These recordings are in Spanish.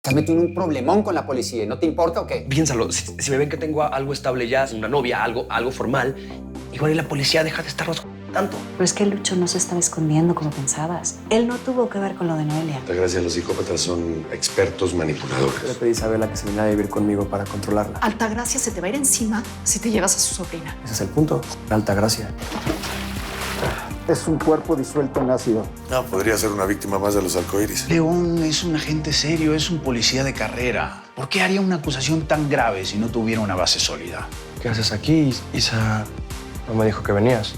Te has metido en un problemón con la policía y no te importa o qué. Piénsalo, si me ven que tengo algo estable ya, una novia, algo formal, igual y la policía deja de estarnos tanto. Pero es que Lucho no se estaba escondiendo como pensabas. Él no tuvo que ver con lo de Noelia. Altagracia, los psicópatas son expertos manipuladores. Le pedí a Isabela que se viniera a vivir conmigo para controlarla. Altagracia se te va a ir encima si te llevas a su sobrina. Ese es el punto. Altagracia. Es un cuerpo disuelto en ácido. No, podría ser una víctima más de los arcoíris. León es un agente serio, es un policía de carrera. ¿Por qué haría una acusación tan grave si no tuviera una base sólida? ¿Qué haces aquí, Isa? No me dijo que venías.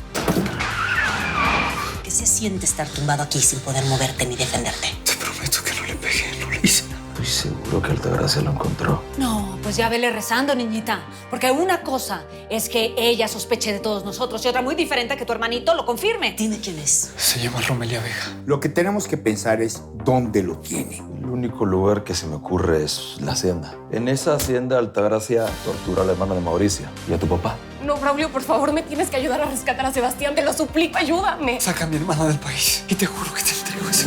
¿Qué se siente estar tumbado aquí sin poder moverte ni defenderte? Te prometo que no le pegué, no le hice. Estoy seguro que Altagracia lo encontró. No, pues ya vele rezando, niñita. Porque una cosa es que ella sospeche de todos nosotros y otra muy diferente que tu hermanito lo confirme. Dime quién es. Se llama Romelia Vega. Lo que tenemos que pensar es dónde lo tiene. El único lugar que se me ocurre es la hacienda. En esa hacienda, Altagracia tortura a la hermana de Mauricia y a tu papá. No, Braulio, por favor, me tienes que ayudar a rescatar a Sebastián. Te lo suplico, ayúdame. Saca a mi hermana del país y te juro que te entrego ese.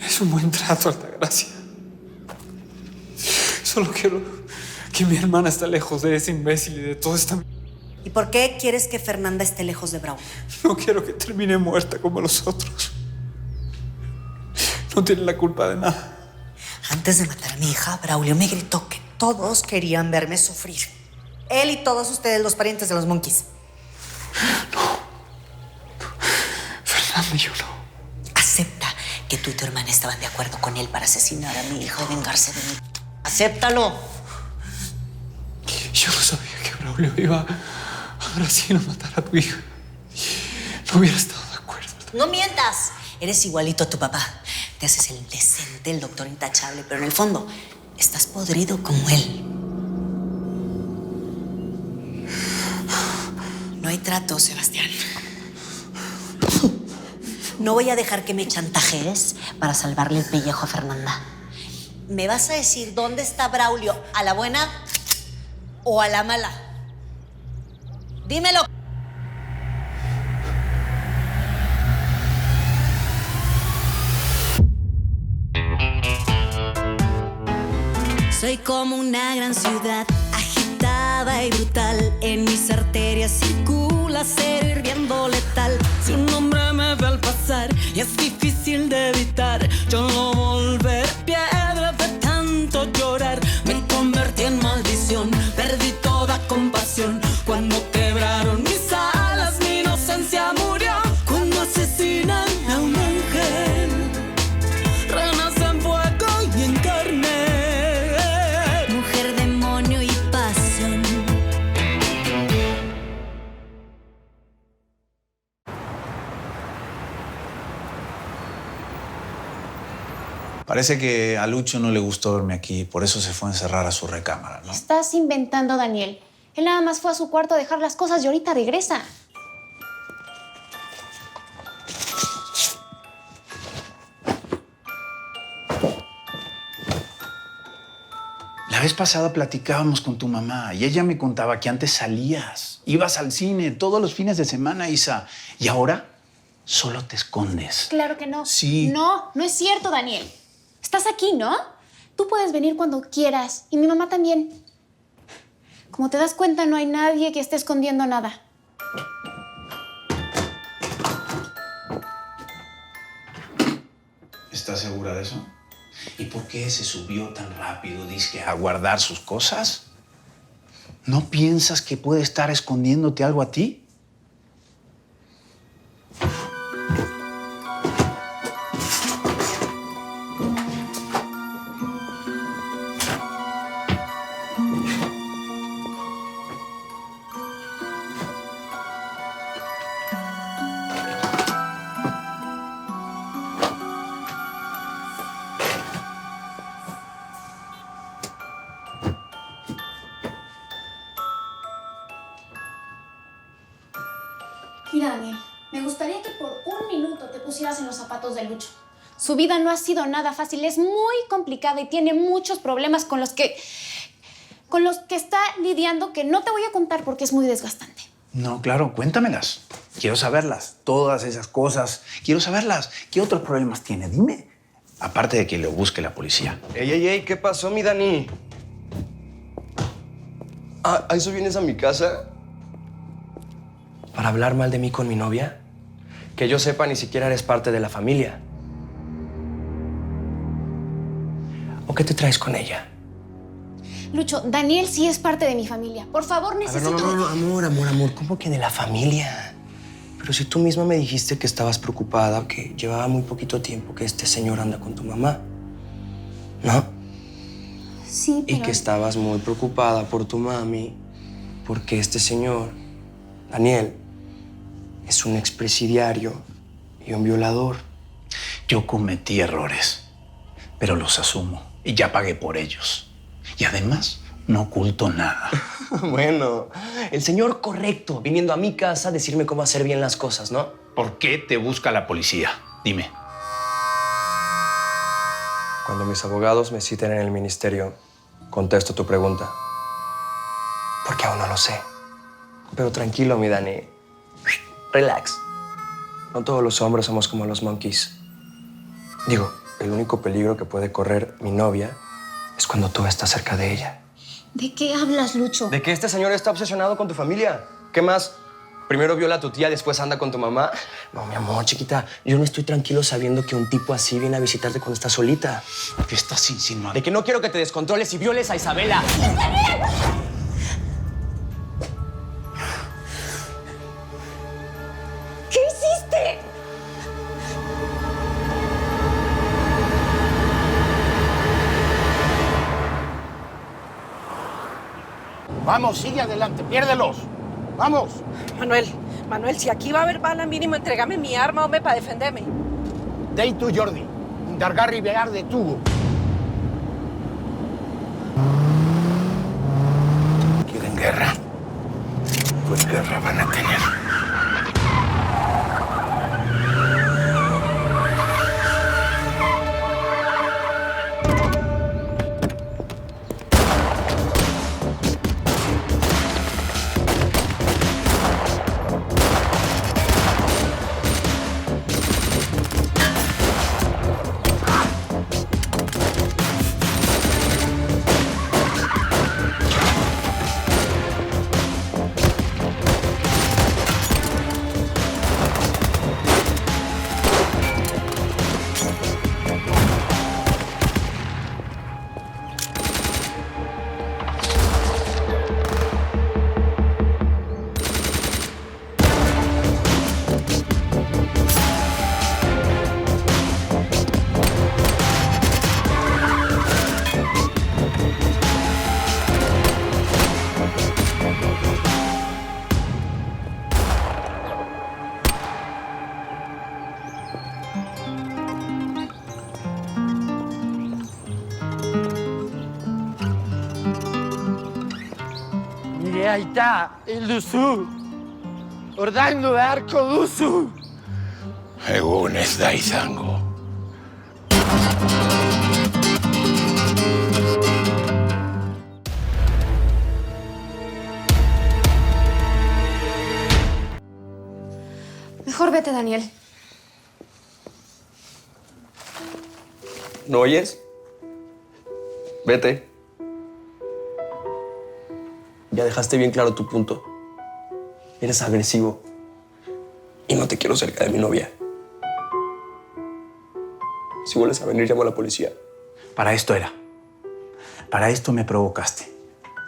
Es un buen trato, Altagracia. Solo quiero que mi hermana esté lejos de ese imbécil y de toda esta... ¿Y por qué quieres que Fernanda esté lejos de Braulio? No quiero que termine muerta como los otros. No tiene la culpa de nada. Antes de matar a mi hija, Braulio me gritó que todos querían verme sufrir. Él y todos ustedes, los parientes de los Monkeys. Fernanda y yo no. Acepta que tú y tu hermana estaban de acuerdo con él para asesinar a mi hija y vengarse de mí. ¡Acéptalo! Yo no sabía que Braulio iba a Brasil a matar a tu hija. No hubiera estado de acuerdo. ¡No mientas! Eres igualito a tu papá. Te haces el decente, el doctor intachable, pero en el fondo estás podrido como él. No hay trato, Sebastián. No voy a dejar que me chantajees para salvarle el pellejo a Fernanda. ¿Me vas a decir dónde está Braulio? ¿A la buena o a la mala? Dímelo. Soy como una gran ciudad, agitada y brutal. En mis arterias circula acero hirviendo letal. Si un hombre me ve al pasar y es difícil de evitar, yo no volveré piedra de tanto llorar. Me convertí en maldición, perdí toda compasión. Cuando quebraron mis alas, mi inocencia murió. Cuando asesinan a un ángel, renace en fuego y en carne. Mujer, demonio y pasión. Parece que a Lucho no le gustó verme aquí, por eso se fue a encerrar a su recámara, ¿no? Estás inventando, Daniel. Él nada más fue a su cuarto a dejar las cosas y ahorita regresa. La vez pasada platicábamos con tu mamá y ella me contaba que antes salías, ibas al cine todos los fines de semana, Isa, y ahora solo te escondes. Claro que no. Sí. No, no es cierto, Daniel. Estás aquí, ¿no? Tú puedes venir cuando quieras. Y mi mamá también. Como te das cuenta, no hay nadie que esté escondiendo nada. ¿Estás segura de eso? ¿Y por qué se subió tan rápido, dizque, a guardar sus cosas? ¿No piensas que puede estar escondiéndote algo a ti? Mira, Daniel, me gustaría que por un minuto te pusieras en los zapatos de Lucho. Su vida no ha sido nada fácil, es muy complicada y tiene muchos problemas con los que está lidiando que no te voy a contar porque es muy desgastante. No, claro, cuéntamelas. Quiero saberlas. Todas esas cosas. Quiero saberlas. ¿Qué otros problemas tiene? Dime. Aparte de que lo busque la policía. Ey, ¿qué pasó, mi Dani? ¿A eso vienes a mi casa? ¿Para hablar mal de mí con mi novia? Que yo sepa, ni siquiera eres parte de la familia. ¿O qué te traes con ella? Lucho, Daniel sí es parte de mi familia. Por favor, necesito... No, amor. ¿Cómo que de la familia? Pero si tú misma me dijiste que estabas preocupada, que llevaba muy poquito tiempo que este señor anda con tu mamá, ¿no? Sí, pero... Y que estabas muy preocupada por tu mami, porque este señor, Daniel, es un expresidiario y un violador. Yo cometí errores, pero los asumo y ya pagué por ellos. Y además, no oculto nada. Bueno, el señor correcto, viniendo a mi casa a decirme cómo hacer bien las cosas, ¿no? ¿Por qué te busca la policía? Dime. Cuando mis abogados me citen en el ministerio, contesto tu pregunta. Porque aún no lo sé. Pero tranquilo, mi Dani. Relax. No todos los hombres somos como los monkeys. Digo, el único peligro que puede correr mi novia es cuando tú estás cerca de ella. ¿De qué hablas, Lucho? De que este señor está obsesionado con tu familia. ¿Qué más? Primero viola a tu tía, después anda con tu mamá. No, mi amor, chiquita, yo no estoy tranquilo sabiendo que un tipo así viene a visitarte cuando estás solita. ¿Qué estás insinuando? De que no quiero que te descontroles y violes a Isabela. ¿Qué hiciste? Vamos, sigue adelante, piérdelos. Vamos. Manuel, si aquí va a haber bala, mínimo entrégame mi arma, hombre, para defenderme. Dei tu, Jordi. Indargarri behar de tugu. ¿Quieren guerra? Pues guerra van a tener. Aita, hil duzu. Ordaindu beharko duzu. Egun ez da izango. Mejor vete, Daniel. ¿No oyes? Vete. Ya dejaste bien claro tu punto. Eres agresivo. Y no te quiero cerca de mi novia. Si vuelves a venir, llamo a la policía. Para esto era. Para esto me provocaste.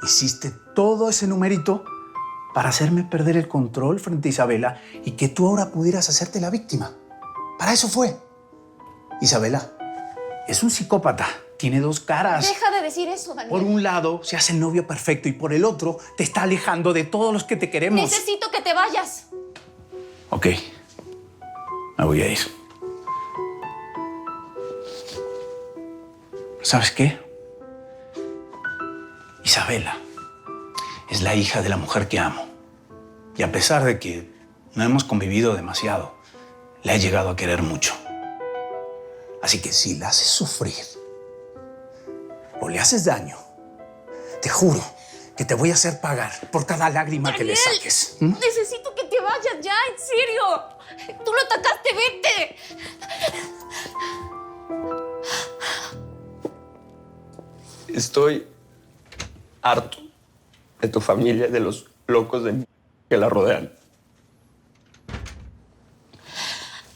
Hiciste todo ese numerito para hacerme perder el control frente a Isabela y que tú ahora pudieras hacerte la víctima. Para eso fue. Isabela es un psicópata. Tiene dos caras. Deja de decir eso, Daniel. Por un lado, se hace el novio perfecto y por el otro, te está alejando de todos los que te queremos. Necesito que te vayas. Ok. Me voy a ir. ¿Sabes qué? Isabela es la hija de la mujer que amo. Y a pesar de que no hemos convivido demasiado, la he llegado a querer mucho. Así que si la haces sufrir o le haces daño, te juro que te voy a hacer pagar por cada lágrima que le saques. Necesito que te vayas ya, en serio. Tú lo atacaste, vete. Estoy harto de tu familia, de los locos de que la rodean.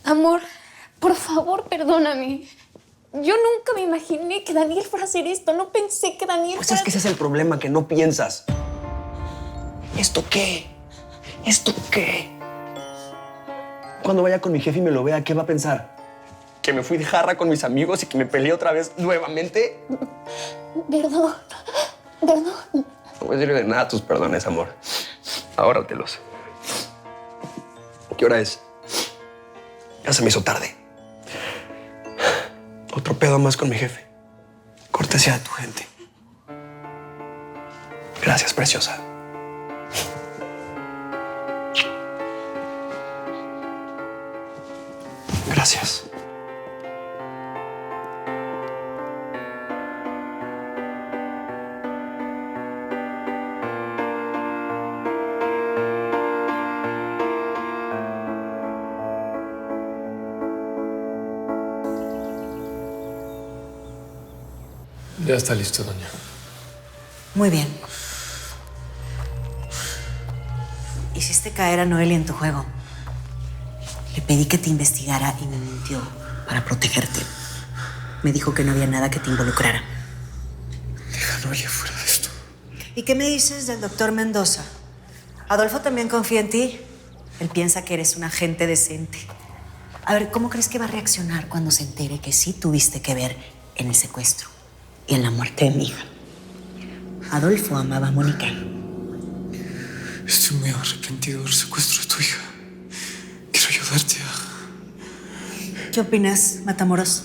Amor, por favor, perdóname. Yo nunca me imaginé que Daniel fuera a hacer esto. No pensé que Daniel Pues fuera... es que ese es el problema, que no piensas. ¿Esto qué? ¿Esto qué? Cuando vaya con mi jefe y me lo vea, ¿qué va a pensar? ¿Que me fui de jarra con mis amigos y que me peleé otra vez nuevamente? Perdón. Perdón. No me sirve de nada tus perdones, amor. Ahórratelos. ¿Qué hora es? Ya se me hizo tarde. Otro pedo más con mi jefe. Cortesía de tu gente. Gracias, preciosa. Gracias. Ya está listo, doña. Muy bien. Hiciste caer a Noelia en tu juego. Le pedí que te investigara y me mintió para protegerte. Me dijo que no había nada que te involucrara. Deja a Noelia fuera de esto. ¿Y qué me dices del doctor Mendoza? Adolfo también confía en ti. Él piensa que eres un agente decente. A ver, ¿cómo crees que va a reaccionar cuando se entere que sí tuviste que ver en el secuestro y en la muerte de mi hija? Adolfo amaba a Mónica. Estoy muy arrepentido del secuestro de tu hija. Quiero ayudarte a... ¿Qué opinas, Matamoros?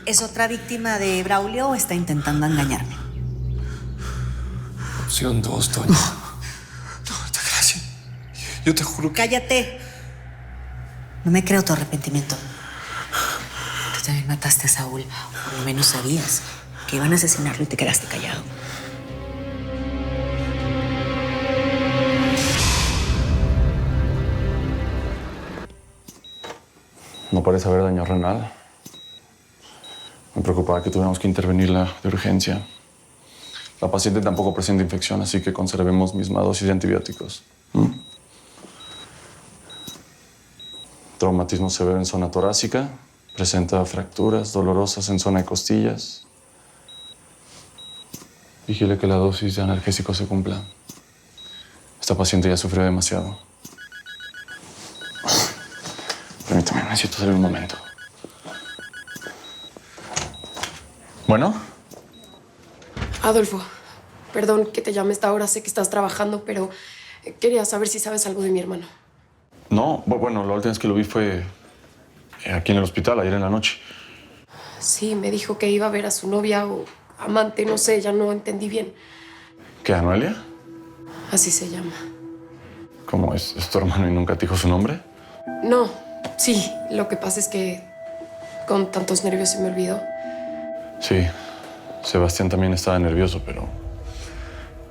¿Es otra víctima de Braulio o está intentando engañarme? Opción 2, doña. No, Altagracia. Yo te juro que... ¡Cállate! No me creo tu arrepentimiento. Tú también mataste a Saúl. Por lo menos sabías que iban a asesinarlo y te quedaste callado. No parece haber daño renal. Me preocupaba que tuviéramos que intervenirla de urgencia. La paciente tampoco presenta infección, así que conservemos misma dosis de antibióticos. Traumatismo severo en zona torácica. Presenta fracturas dolorosas en zona de costillas. Vigile que la dosis de analgésico se cumpla. Esta paciente ya sufrió demasiado. Permítame, necesito salir un momento. ¿Bueno? Adolfo, perdón que te llame a esta hora. Sé que estás trabajando, pero quería saber si sabes algo de mi hermano. No, bueno, la última vez que lo vi fue aquí en el hospital, ayer en la noche. Sí, me dijo que iba a ver a su novia o amante, no sé, ya no entendí bien. ¿Qué, Anuelia? Así se llama. ¿Cómo es? ¿Es tu hermano y nunca te dijo su nombre? No, sí, lo que pasa es que con tantos nervios se me olvidó. Sí, Sebastián también estaba nervioso, pero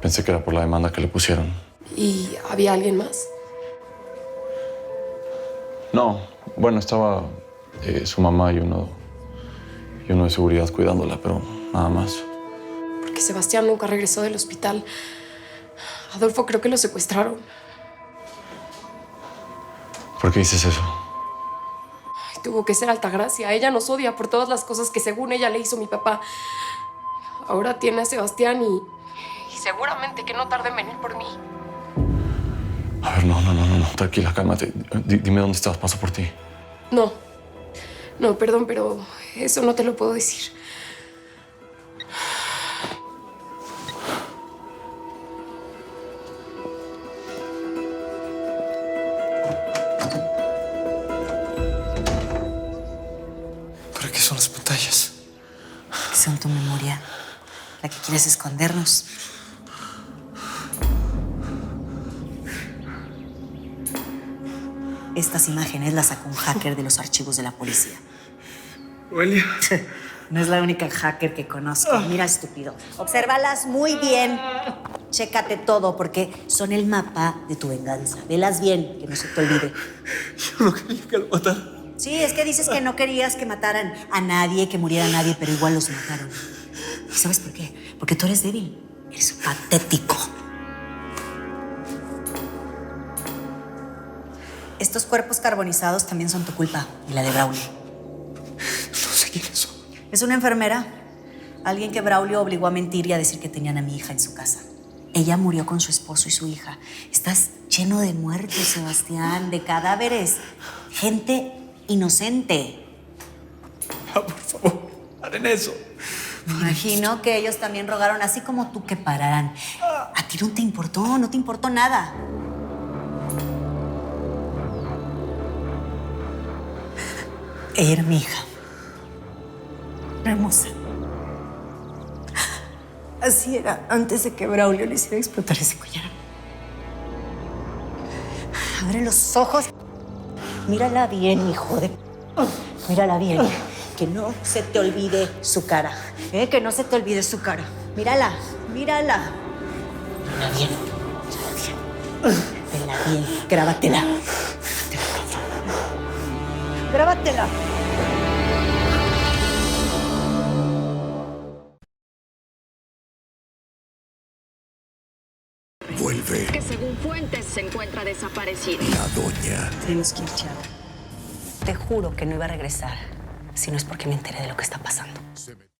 pensé que era por la demanda que le pusieron. ¿Y había alguien más? No, bueno, estaba su mamá y uno de seguridad cuidándola, pero nada más. Porque Sebastián nunca regresó del hospital. Adolfo, creo que lo secuestraron. ¿Por qué dices eso? Ay, tuvo que ser Altagracia. Ella nos odia por todas las cosas que según ella le hizo mi papá. Ahora tiene a Sebastián y seguramente que no tarde en venir por mí. A ver, no. Tranquila, cálmate. Dime dónde estás, paso por ti. No, perdón, pero eso no te lo puedo decir. ¿Para qué son las pantallas? Son tu memoria, la que quieres escondernos. Estas imágenes las sacó un hacker de los archivos de la policía. Noelia. No es la única hacker que conozco. Mira, estúpido. Obsérvalas muy bien. Chécate todo, porque son el mapa de tu venganza. Velas bien, que no se te olvide. Yo no quería que lo matara. Sí, es que dices que no querías que mataran a nadie, que muriera nadie, pero igual los mataron. ¿Y sabes por qué? Porque tú eres débil. Eres patético. Estos cuerpos carbonizados también son tu culpa y la de Braulio. No sé quiénes son. Es una enfermera. Alguien que Braulio obligó a mentir y a decir que tenían a mi hija en su casa. Ella murió con su esposo y su hija. Estás lleno de muertos, Sebastián, de cadáveres. Gente inocente. Ah, por favor, paren eso. Me imagino que ellos también rogaron, así como tú, que pararan. A ti no te importó nada. Ella era mi hija. Hermosa. Así era antes de que Braulio le hiciera explotar ese collar. Abre los ojos. Mírala bien, hijo de... Mírala bien. Que no se te olvide su cara. Que no se te olvide su cara. Mírala. Mírala bien. Vela bien. Grábatela. Grábatela. Vuelve Que según fuentes se encuentra desaparecida. la doña. Tenemos que echar. Te juro que no iba a regresar si no es porque me enteré de lo que está pasando.